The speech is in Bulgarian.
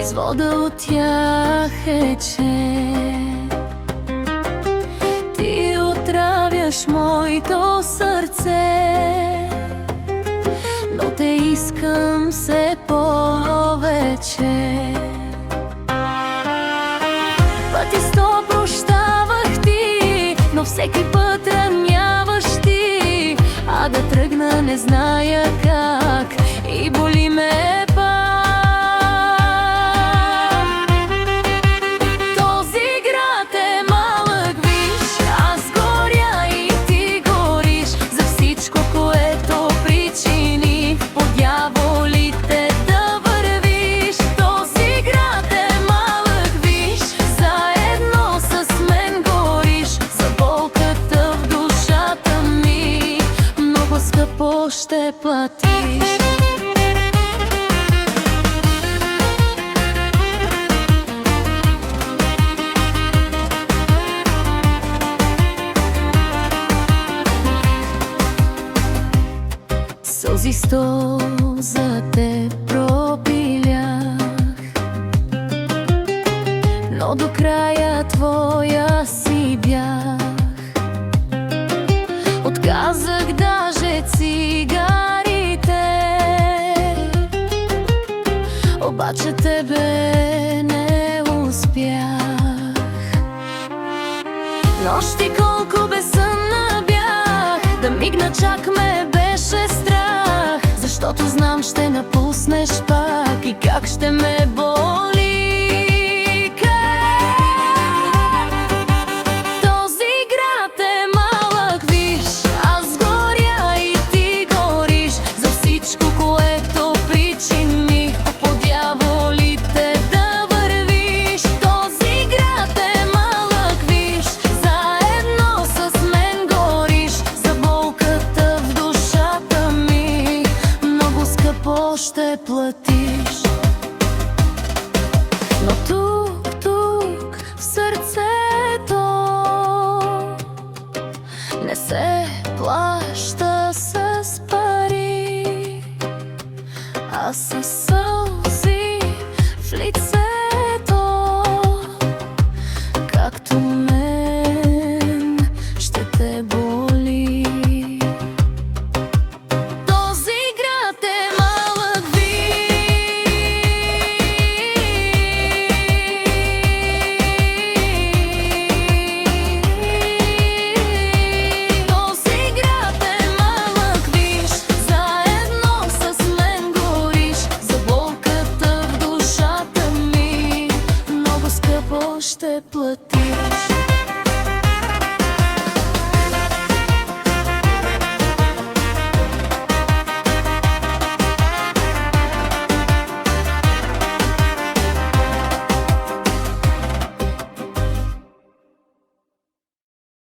Извода от тях е, че ти отравяш моето сърце, но те искам все повече. Пъти сто прощавах ти, но всеки път раняваш ти. А да тръгна не зная как и боли ме пак. Този град е малък, виж, аз горя и ти гориш. За всичко, което причини по дяволите да вървиш. Този град е малък, виж, заедно с мен гориш. За болката в душата ми много скъпо ще платиш. Сълзи сто за теб пропилях, но до края твоя си бях. Отказах даже цигарите, обаче тебе не успях. Нощи колко безсънна бях, да мигна чак ме беше страх. Защото знам, ще напуснеш пак и как ще ме боли. Този град е малък, виж, аз горя и ти гориш. За всичко, което причиних по дяволите да вървиш. Този град е малък, виж, заедно с мен гориш. За болката в душата ми много скъпо ще платиш. Но тук в сърцето не се плаща с пари, а с